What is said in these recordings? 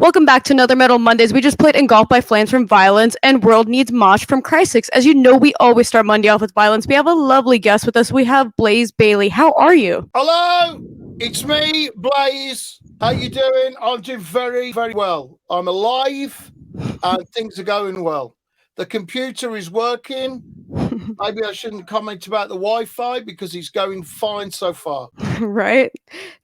Welcome back to another Metal Mondays. We just played Engulfed by Flames from Vio-lence and World Needs Mosh from Crysis. As you know, we always start Monday off with Vio-lence. We have a lovely guest with us. We have Blaze Bayley. How are you? Hello, it's me, Blaze. How you doing? I'm doing very, very well. I'm alive and things are going well. The computer is working. Maybe I shouldn't comment about the Wi-Fi because it's going fine so far. Right?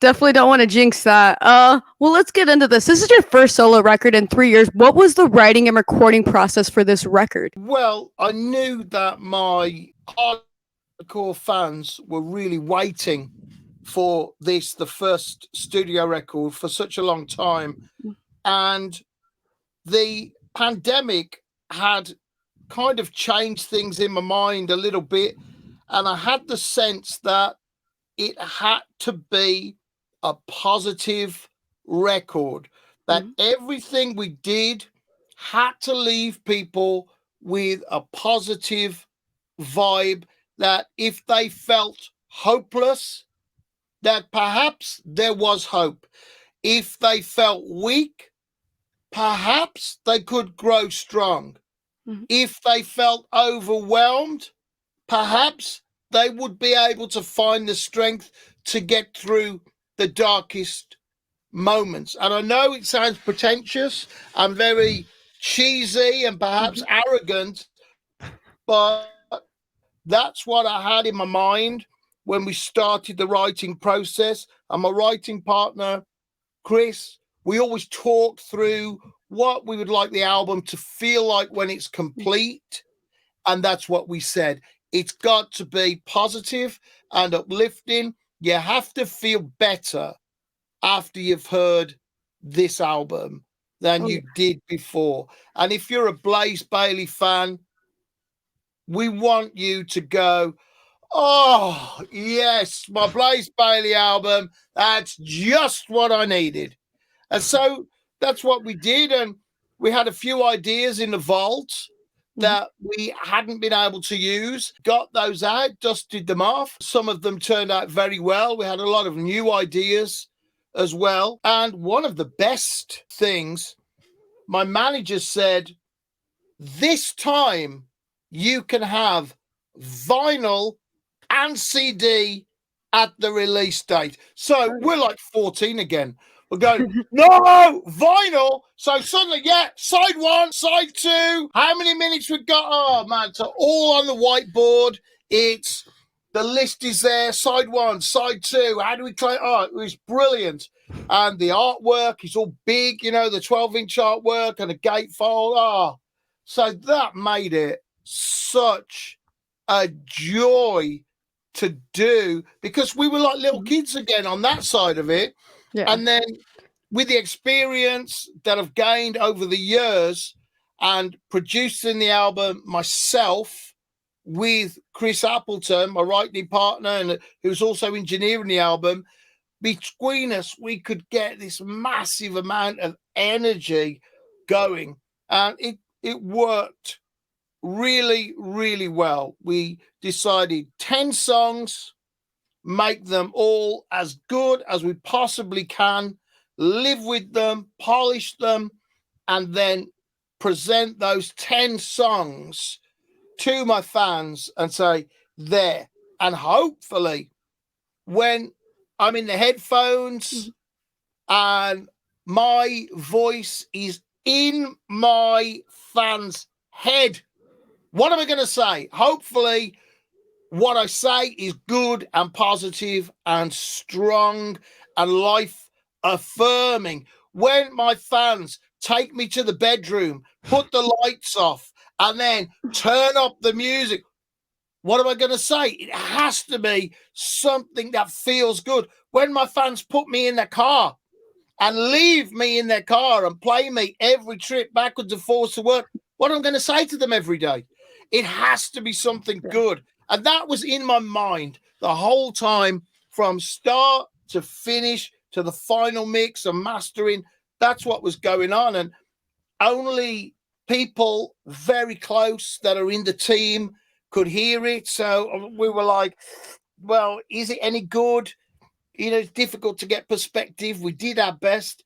Definitely don't want to jinx that. Well, let's get into this. This is your first solo record in 3 years. What was the writing and recording process for this record? Well, I knew that my hardcore fans were really waiting for this, the first studio record, for such a long time. And the pandemic had kind of changed things in my mind a little bit. And I had the sense that it had to be a positive record, that everything we did had to leave people with a positive vibe, that if they felt hopeless, that perhaps there was hope. If they felt weak, perhaps they could grow strong. If they felt overwhelmed, perhaps they would be able to find the strength to get through the darkest moments. And I know it sounds pretentious and very cheesy and perhaps arrogant, but that's what I had in my mind when we started the writing process. And my writing partner, Chris, we always talked through what we would like the album to feel like when it's complete. And that's what we said. It's got to be positive and uplifting. You have to feel better after you've heard this album than you did before. And if you're a Blaze Bayley fan, we want you to go, oh, yes, my Blaze Bayley album. That's just what I needed. And so that's what we did. And we had a few ideas in the vault that we hadn't been able to use, got those out, dusted them off. Some of them turned out very well. We had a lot of new ideas as well. And one of the best things, my manager said, this time you can have vinyl and CD at the release date. So we're like 14 again. We're going, no, vinyl. So suddenly, yeah, side one, side two. How many minutes we got? Oh, man. So all on the whiteboard. It's the list is there. Side one, side two. How do we play? Oh, it was brilliant. And the artwork is all big, you know, the 12-inch artwork and a gatefold. Oh, so that made it such a joy to do because we were like little kids again on that side of it. Yeah. And then with the experience that I've gained over the years and producing the album myself with Chris Appleton, my writing partner, and who's also engineering the album, between us, we could get this massive amount of energy going. And it worked really, really well. We decided 10 songs, make them all as good as we possibly can, live with them, polish them, and then present those 10 songs to my fans and say, there. And hopefully, when I'm in the headphones and my voice is in my fans' head, what am I going to say? Hopefully, what I say is good and positive and strong and life affirming. When my fans take me to the bedroom, put the lights off, and then turn up the music, what am I going to say? It has to be something that feels good. When my fans put me in their car and leave me in their car and play me every trip backwards and forwards to work, what am I going to say to them every day? It has to be something good. And that was in my mind the whole time from start to finish to the final mix and mastering. That's what was going on. And only people very close that are in the team could hear it. So we were like, well, is it any good? You know, it's difficult to get perspective. We did our best.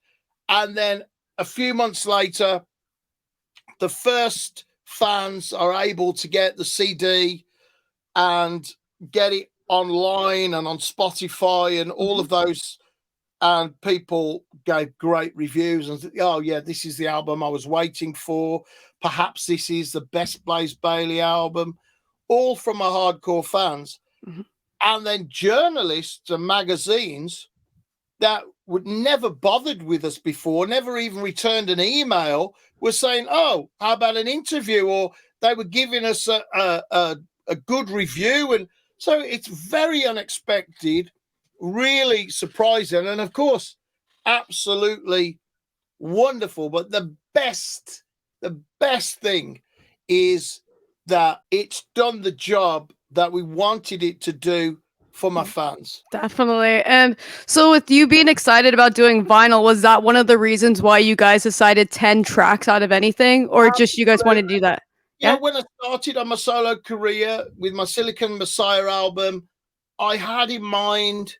And then a few months later, the first fans are able to get the CD and get it online and on Spotify and all of those. And people gave great reviews and said, oh, yeah, this is the album I was waiting for. Perhaps this is the best Blaze Bayley album, all from our hardcore fans. Mm-hmm. And then journalists and magazines that would never bothered with us before, never even returned an email, were saying, oh, how about an interview? Or they were giving us a good review. And so it's very unexpected, really surprising. And of course, absolutely wonderful. But the best thing is that it's done the job that we wanted it to do for my fans. Definitely. And so with you being excited about doing vinyl, was that one of the reasons why you guys decided 10 tracks out of anything, or just you guys wanted to do that? Yeah, when I started on my solo career with my Silicon Messiah album, I had in mind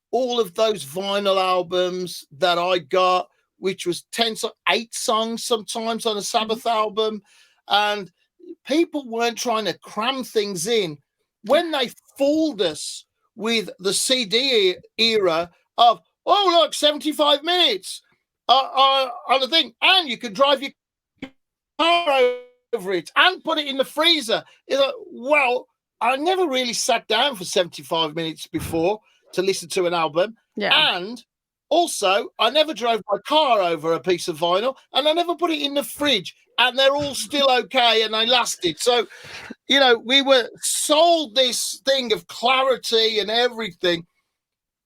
all of those vinyl albums that I got, which was 8 songs sometimes on a Sabbath album. And people weren't trying to cram things in. When they fooled us with the CD era of, oh, look, 75 minutes on the thing, and you could drive your car over it and put it in the freezer. It's like, well, I never really sat down for 75 minutes before to listen to an album. Yeah. And also, I never drove my car over a piece of vinyl, and I never put it in the fridge, and they're all still okay and they lasted. So, you know, we were sold this thing of clarity and everything.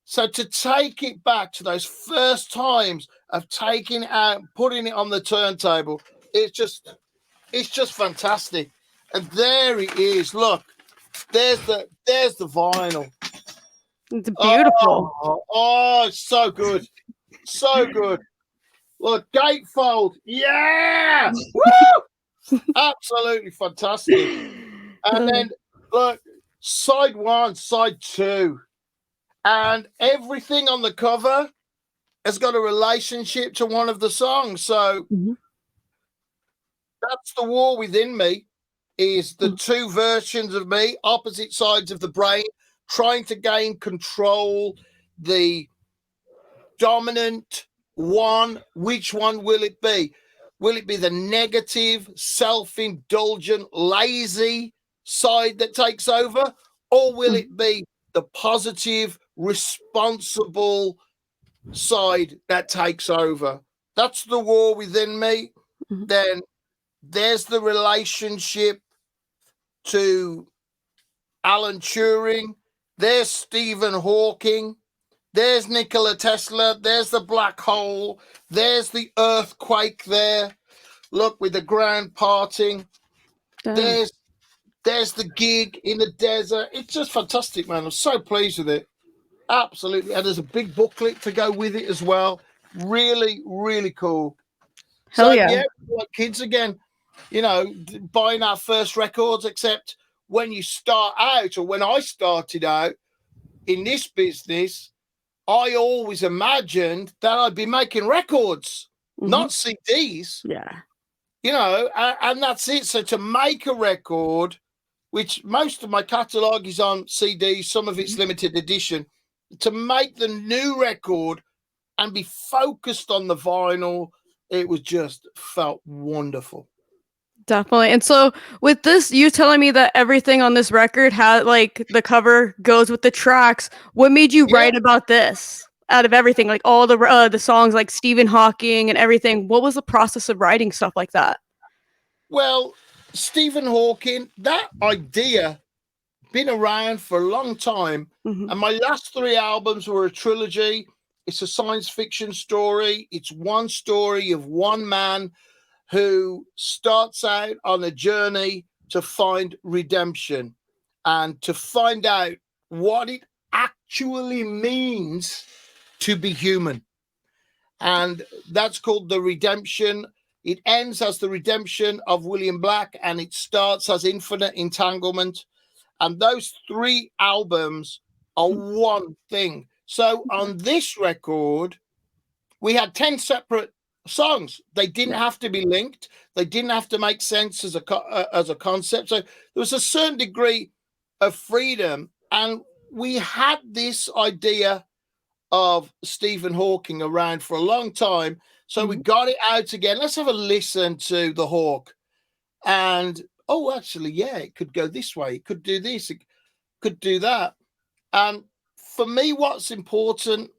So to take it back to those first times of taking it out, putting it on the turntable, it's just fantastic. And there it is. Look, there's the vinyl. It's beautiful. Oh, it's so good. So good. Look, gatefold. Yeah. Woo! Absolutely fantastic. And then look, side 1, side 2. And everything on the cover has got a relationship to one of the songs. So that's the war within me, is the two versions of me, opposite sides of the brain, trying to gain control, the dominant one. Which one will it be? Will it be the negative, self-indulgent, lazy side that takes over? Or will it be the positive, responsible side that takes over? That's the war within me. Then there's the relationship to Alan Turing. There's Stephen Hawking. There's Nikola Tesla. There's the black hole. There's the earthquake there. Look, with the ground parting. There's the gig in the desert. It's just fantastic, man. I'm so pleased with it. Absolutely. And there's a big booklet to go with it as well. Really, really cool. Hell so, yeah. Like kids again, you know, buying our first records, except when you start out, or when I started out in this business, I always imagined that I'd be making records, not CDs. Yeah. You know, and that's it. So to make a record, which most of my catalogue is on CDs, some of it's limited edition, to make the new record and be focused on the vinyl, it was just felt wonderful. Definitely. And so with this, you telling me that everything on this record had, like, the cover goes with the tracks. What made you write about this out of everything? Like all the songs, like Stephen Hawking and everything. What was the process of writing stuff like that? Well, Stephen Hawking, that idea been around for a long time. And my last 3 albums were a trilogy. It's a science fiction story. It's one story of one man who starts out on a journey to find redemption and to find out what it actually means to be human. And that's called The Redemption. It ends as The Redemption of William Black, and it starts as Infinite Entanglement. And those 3 albums are one thing. So on this record, we had 10 separate songs. They didn't have to be linked. They didn't have to make sense as a concept. So there was a certain degree of freedom, and we had this idea of Stephen Hawking around for a long time. So we got it out again. Let's have a listen to the Hawk. And oh, actually, yeah, it could go this way. It could do this. It could do that. And for me, what's important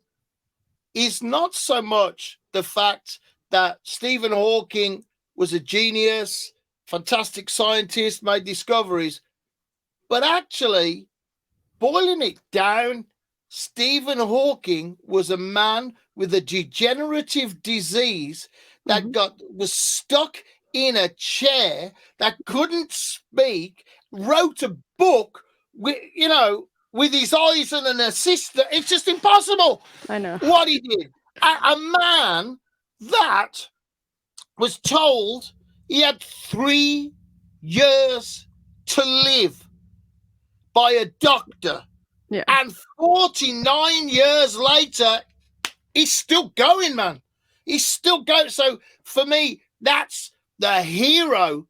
is not so much the fact that Stephen Hawking was a genius, fantastic scientist, made discoveries, but actually, boiling it down, Stephen Hawking was a man with a degenerative disease that was stuck in a chair, that couldn't speak, wrote a book with, with his eyes and an assistant. It's just impossible. I know what he did. A man that was told he had 3 years to live by a doctor. Yeah. And 49 years later, he's still going, man. He's still going. So for me, that's the hero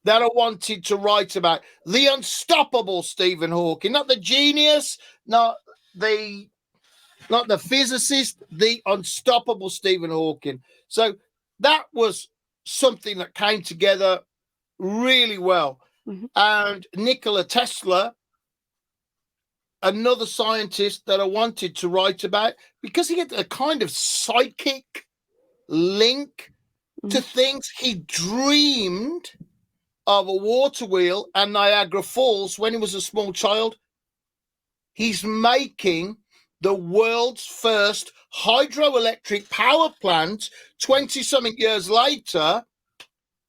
that I wanted to write about. The unstoppable Stephen Hawking, not the genius, not the physicist, the unstoppable Stephen Hawking. So that was something that came together really well. And Nikola Tesla, another scientist that I wanted to write about, because he had a kind of psychic link to things. He dreamed of a water wheel and Niagara Falls when he was a small child. He's making the world's first hydroelectric power plant 20-something years later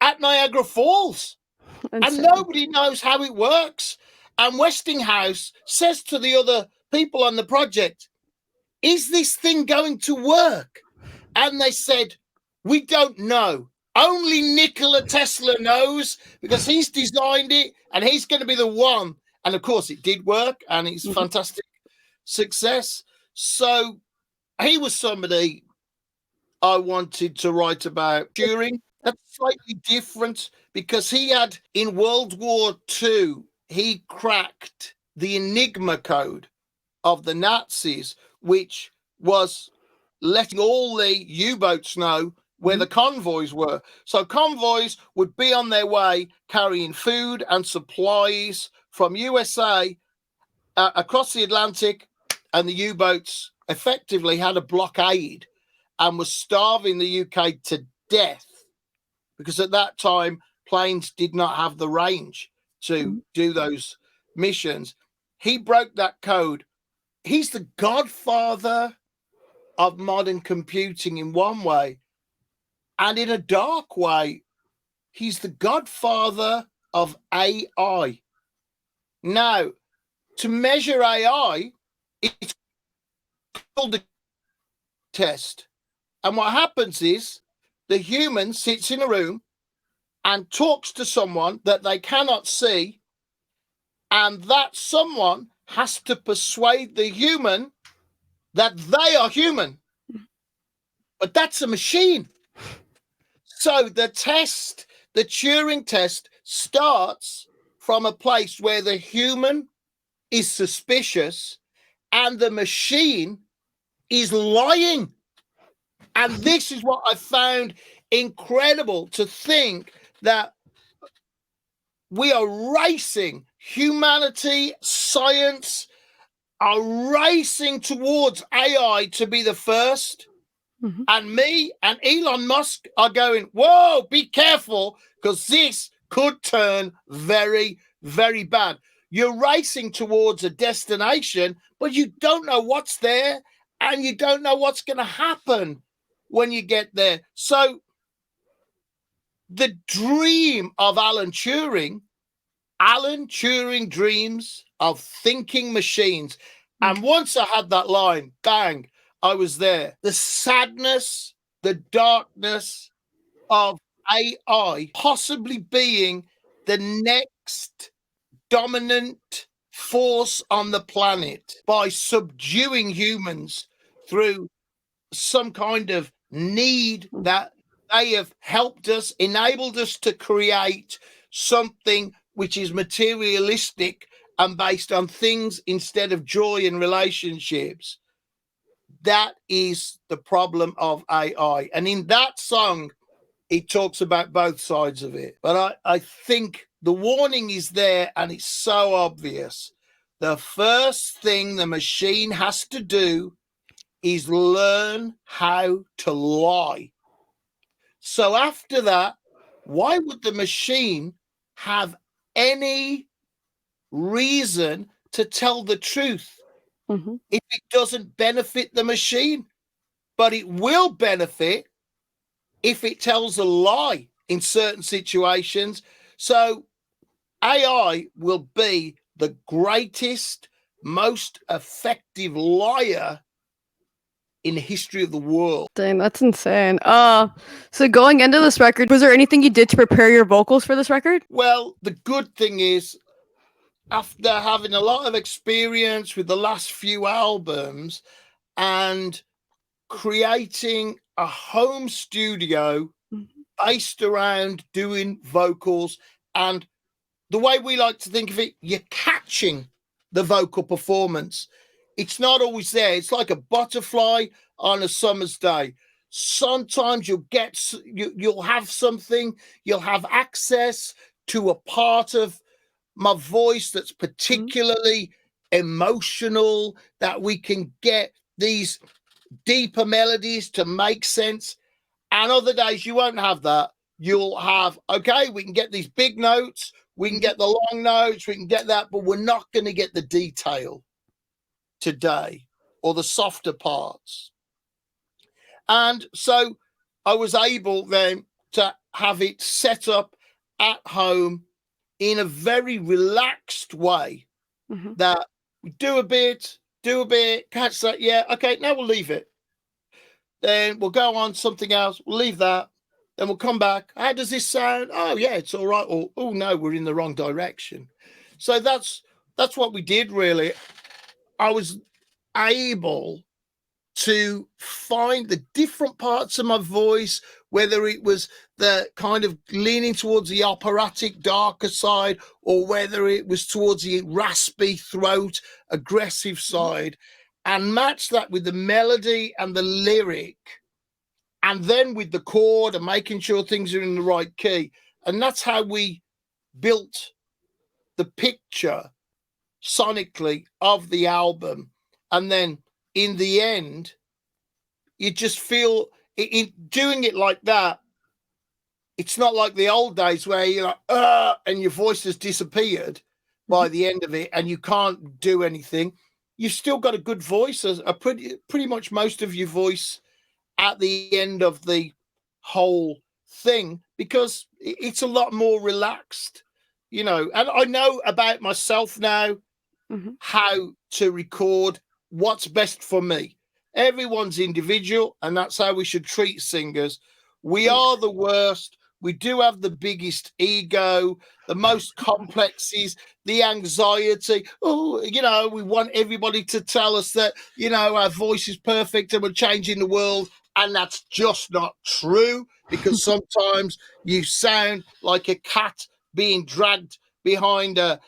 at Niagara Falls. And nobody knows how it works. And Westinghouse says to the other people on the project, is this thing going to work? And they said, we don't know. Only Nikola Tesla knows, because he's designed it and he's going to be the one. And of course it did work, and it's fantastic success. So he was somebody I wanted to write about. Turing, that's slightly different, because he had, in World War II, he cracked the Enigma code of the Nazis, which was letting all the U-boats know where the convoys were. So convoys would be on their way carrying food and supplies from USA across the Atlantic, and the U-boats effectively had a blockade and was starving the UK to death, because at that time planes did not have the range to do those missions. He broke that code. He's the godfather of modern computing in one way, and in a dark way, he's the godfather of AI. Now, to measure AI, it's called a test. And what happens is the human sits in a room and talks to someone that they cannot see, and that someone has to persuade the human that they are human. But that's a machine. So the test, the Turing test, starts from a place where the human is suspicious and the machine is lying. And this is what I found incredible, to think that we are racing, humanity, science are racing towards AI to be the first. And me and Elon Musk are going, whoa, be careful, because this could turn very, very bad. You're racing towards a destination, but you don't know what's there, and you don't know what's going to happen when you get there. So the dream of Alan Turing dreams of thinking machines. And once I had that line, bang, I was there. The sadness, the darkness of AI possibly being the next dominant force on the planet by subduing humans through some kind of need that they have helped us, enabled us to create something which is materialistic and based on things instead of joy and relationships. That is the problem of AI. And in that song, it talks about both sides of it. But I think the warning is there, and it's so obvious. The first thing the machine has to do is learn how to lie. So after that, why would the machine have any reason to tell the truth if it doesn't benefit the machine? But it will benefit if it tells a lie in certain situations. So AI will be the greatest, most effective liar in the history of the world. Dang, that's insane. So going into this record, was there anything you did to prepare your vocals for this record? Well, the good thing is, after having a lot of experience with the last few albums and creating a home studio based around doing vocals, and the way we like to think of it, you're catching the vocal performance. It's not always there. It's like a butterfly on a summer's day. Sometimes you'll have something, you'll have access to a part of my voice that's particularly emotional, that we can get these deeper melodies to make sense. And other days you won't have that. You'll have, okay, we can get these big notes, we can get the long notes, we can get that, but we're not going to get the detail today or the softer parts. And so I was able then to have it set up at home in a very relaxed way, that we do a bit, catch that, yeah, okay, now we'll leave it. Then we'll go on something else, we'll leave that, then we'll come back. How does this sound? Oh, yeah, it's all right. Or, oh, no, we're in the wrong direction. So that's what we did, really. I was able to find the different parts of my voice, whether it was the kind of leaning towards the operatic, darker side, or whether it was towards the raspy throat, aggressive side, and match that with the melody and the lyric, and then with the chord and making sure things are in the right key. And that's how we built the picture sonically of the album. And then in the end, you just feel in doing it like that. It's not like the old days where you're like, and your voice has disappeared by the end of it and you can't do anything. You've still got a good voice, pretty much most of your voice at the end of the whole thing, because it's a lot more relaxed, And I know about myself now, how to record, what's best for me. Everyone's individual, and that's how we should treat singers. We are the worst. We do have the biggest ego, the most complexities, the anxiety. Oh, we want everybody to tell us that, our voice is perfect and we're changing the world. And that's just not true, because sometimes you sound like a cat being dragged behind a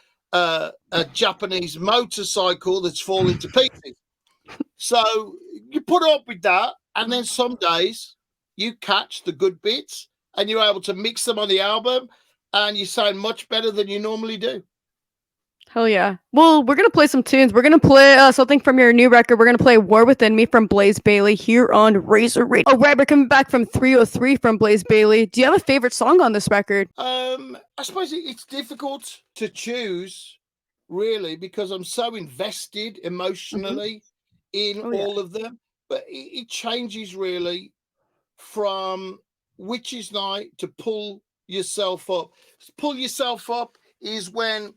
Japanese motorcycle that's falling to pieces. So you put up with that, and then some days you catch the good bits and you're able to mix them on the album and you sound much better than you normally do. Hell yeah. Well, we're going to play some tunes. We're going to play something from your new record. We're going to play War Within Me from Blaze Bayley here on Razor Radio. Oh, right. We're coming back from 303 from Blaze Bayley. Do you have a favorite song on this record? I suppose it's difficult to choose, really, because I'm so invested emotionally in all of them. But it changes, really, from Witch's Night to Pull Yourself Up. Pull Yourself Up is when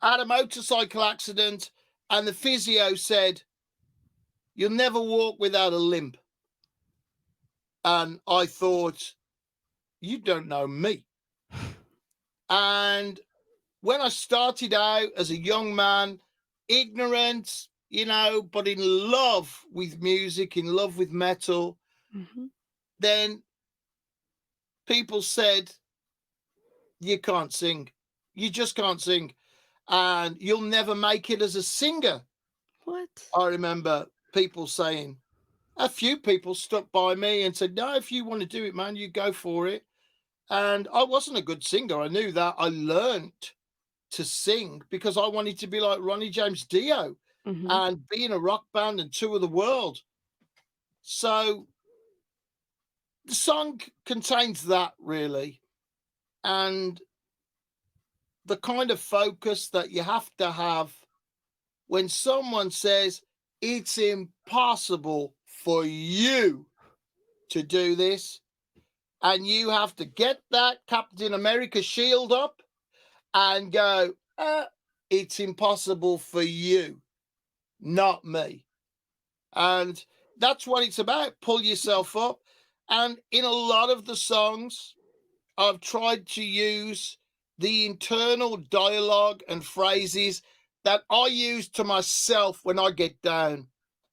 I had a motorcycle accident and the physio said, "You'll never walk without a limp." And I thought, you don't know me. And when I started out as a young man, ignorant, but in love with music, in love with metal, then people said, you can't sing. You just can't sing. And you'll never make it as a singer. What? I remember people saying, a few people stuck by me and said, no, if you want to do it, man, you go for it. And I wasn't a good singer. I knew that. I learned to sing because I wanted to be like Ronnie James Dio and be in a rock band and tour the world. So the song contains that really. And the kind of focus that you have to have when someone says it's impossible for you to do this, and you have to get that Captain America shield up and go, it's impossible for you, not me. And that's what it's about. Pull yourself up. And in a lot of the songs, I've tried to use the internal dialogue and phrases that I use to myself when I get down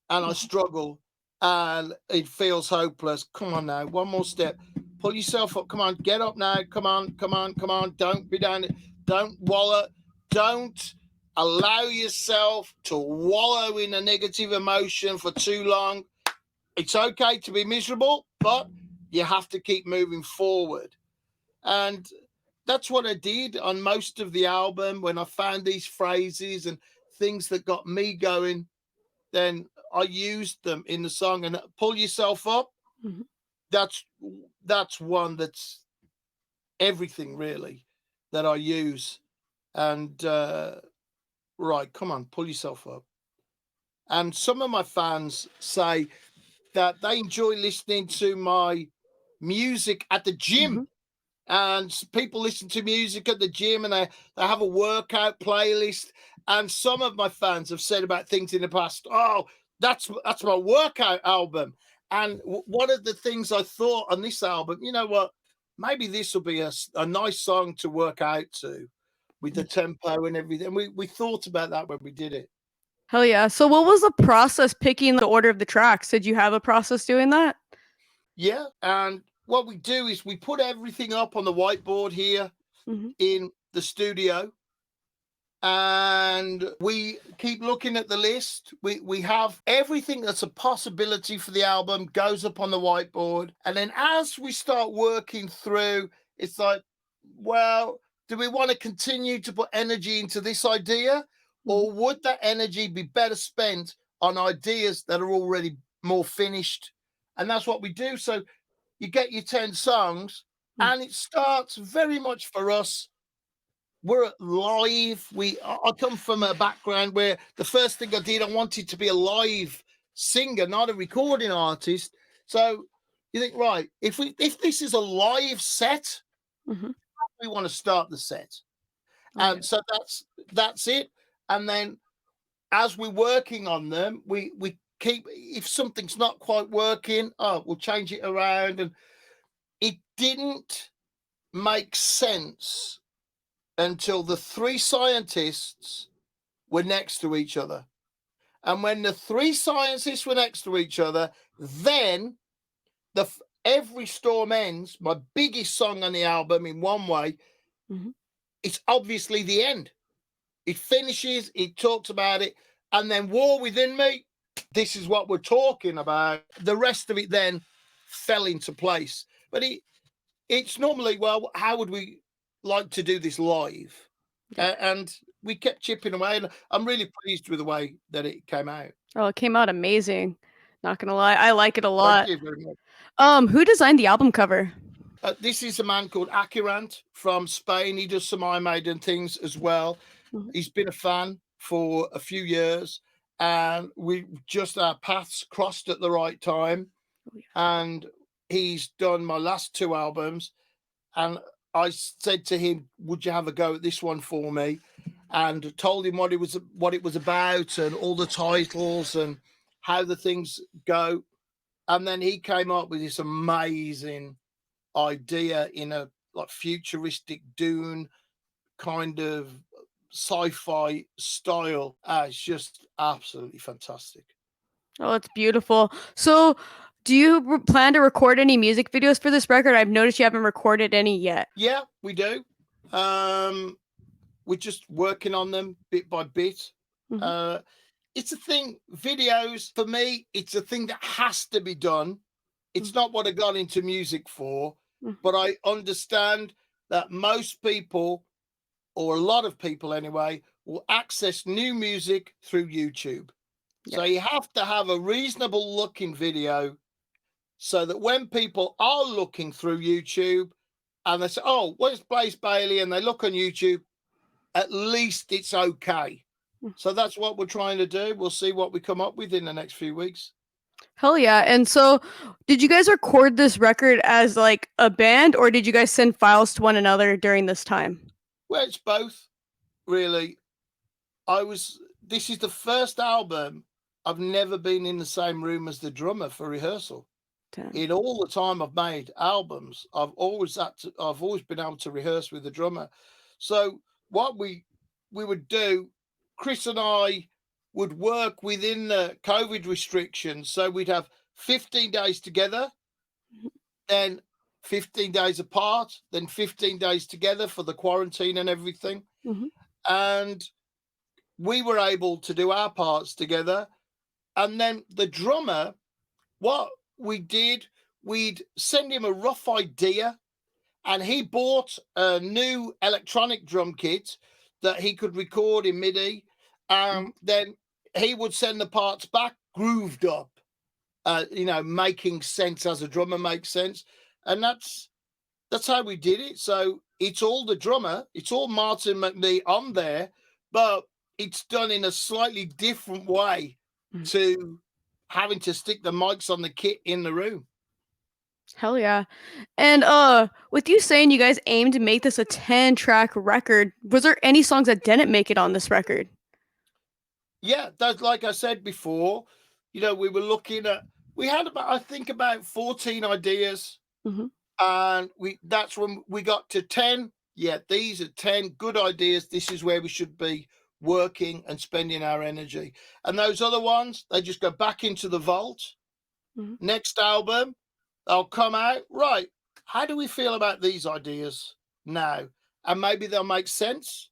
and I struggle and it feels hopeless. Come on now, one more step. Pull yourself up. Come on, get up now. Come on, come on, come on. Don't be down. Don't wallow. Don't allow yourself to wallow in a negative emotion for too long. It's okay to be miserable, but you have to keep moving forward. And that's what I did on most of the album. When I found these phrases and things that got me going, then I used them in the song. And pull yourself up. That's one that's everything really that I use. And right, come on, pull yourself up. And some of my fans say that they enjoy listening to my music at the gym. And people listen to music at the gym and they have a workout playlist. And some of my fans have said about things in the past, oh, that's my workout album. And one of the things I thought on this album, you know what, maybe this will be a nice song to work out to with the tempo and everything. We thought about that when we did it. Hell yeah. So what was the process picking the order of the tracks? Did you have a process doing that? Yeah. And what we do is we put everything up on the whiteboard here in the studio. And we keep looking at the list. We have everything that's a possibility for the album goes up on the whiteboard. And then as we start working through, it's like, well, do we want to continue to put energy into this idea? Or would that energy be better spent on ideas that are already more finished? And that's what we do. So you get your 10 songs, and it starts very much for us. We're live. I come from a background where the first thing I did, I wanted to be a live singer, not a recording artist. So you think, right, if this is a live set, we want to start the set. And so that's it. And then as we're working on them, we keep, if something's not quite working, we'll change it around. And it didn't make sense until the three scientists were next to each other. And when the three scientists were next to each other, then Every Storm Ends, my biggest song on the album in one way, it's obviously the end. It finishes, it talks about it, and then War Within Me, this is what we're talking about. The rest of it then fell into place. But it's normally, well, how would we like to do this live? And we kept chipping away, and I'm really pleased with the way that it came out. Oh, it came out amazing. Not gonna lie, I like it a lot. Thank you very much. Who designed the album cover? This is a man called Akirant from Spain. He does some Iron Maiden things as well. He's been a fan for a few years, and our paths crossed at the right time. And he's done my last two albums, and I said to him, would you have a go at this one for me? And told him what it was about and all the titles and how the things go. And then he came up with this amazing idea in a like futuristic Dune kind of sci-fi style. It's just absolutely fantastic. Oh, it's beautiful. So Do you plan to record any music videos for this record? I've noticed you haven't recorded any yet. Yeah, we do. Um, we're just working on them bit by bit. Mhm, Uh, it's a thing. Videos for me, it's a thing that has to be done. mm, It's not what I got into music for, mhm, but I understand that most people, or a lot of people anyway, will access new music through YouTube. yeah. So you have to have a reasonable looking video so that when people are looking through YouTube and they say, "Oh, where's Blaze Bayley?" and they look on YouTube, at least it's okay. Mm. So that's what we're trying to do. We'll see what we come up with in the next few weeks. Hell yeah. And so, did you guys record this record as like a band, or did you guys send files to one another during this time? Well, it's both, really. This is the first album I've never been in the same room as the drummer for rehearsal. Damn. In all the time I've made albums, I've always been able to rehearse with the drummer. So what we would do, Chris and I would work within the COVID restrictions. So we'd have 15 days together, Mhm, then 15 days apart, then 15 days together for the quarantine and everything. mhm, And we were able to do our parts together. And then the drummer, what we did, we'd send him a rough idea, and he bought a new electronic drum kit that he could record in MIDI. mhm. Then he would send the parts back grooved up, making sense as a drummer makes sense. And that's how we did it. So it's all the drummer, it's all Martin McNee on there, but it's done in a slightly different way Mhm. to having to stick the mics on the kit in the room. Hell yeah. And with you saying you guys aim to make this a 10-track record, was there any songs that didn't make it on this record? Yeah, that's like I said before, we were looking at, we had about 14 ideas, Mhm, and that's when we got to 10. Yeah, these are 10 good ideas. This is where we should be working and spending our energy. And those other ones, they just go back into the vault. mhm. Next album, they'll come out. Right. How do we feel about these ideas now? And maybe they'll make sense,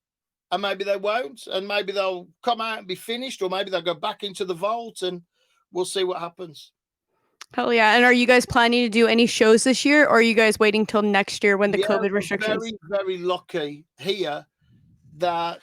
and maybe they won't. And maybe they'll come out and be finished, or maybe they'll go back into the vault, and we'll see what happens. Hell yeah. And are you guys planning to do any shows this year, or are you guys waiting till next year when the Yeah, COVID we're restrictions? very, very lucky here that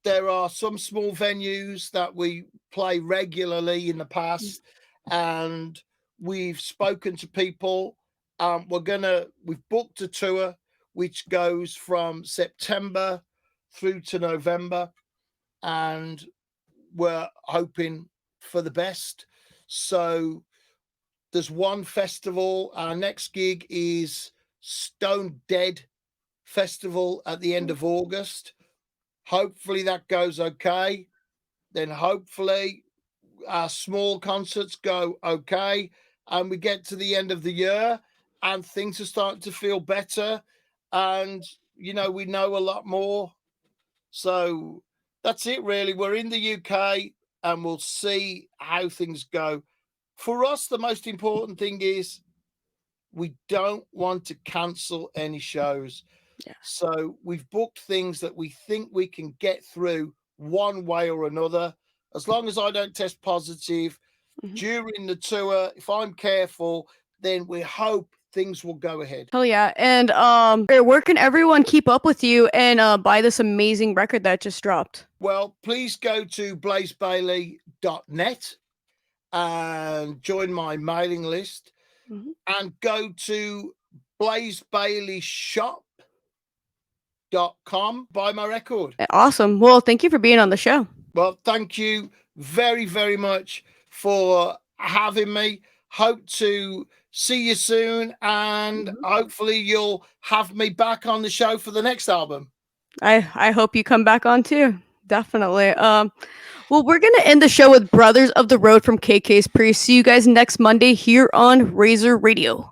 there are some small venues that we play regularly in the Mm, past, and we've spoken to people. We've booked a tour which goes from September through to November, and we're hoping for the best. So there's one festival. Our next gig is Stone Dead Festival at the end mm. of August. Hopefully that goes okay. Then hopefully our small concerts go okay, and we get to the end of the year and things are starting to feel better, and we know a lot more. So that's it really. We're in the UK, and we'll see how things go. For us, the most important thing is we don't want to cancel any shows. Yeah. So we've booked things that we think we can get through one way or another. As long as I don't test positive Mhm. during the tour, if I'm careful, then we hope things will go ahead. Hell yeah. And where can everyone keep up with you and buy this amazing record that just dropped? Well, please go to blazebayley.net and join my mailing list, Mhm. and go to blazebayleyshop.com, buy my record. Awesome. Well, thank you for being on the show. Well, thank you very, very much for having me. Hope to see you soon, and Mhm. hopefully you'll have me back on the show for the next album. I hope you come back on too. Definitely. Well, we're gonna end the show with Brothers of the Road from KK's Priest. See you guys next Monday here on Razor Radio.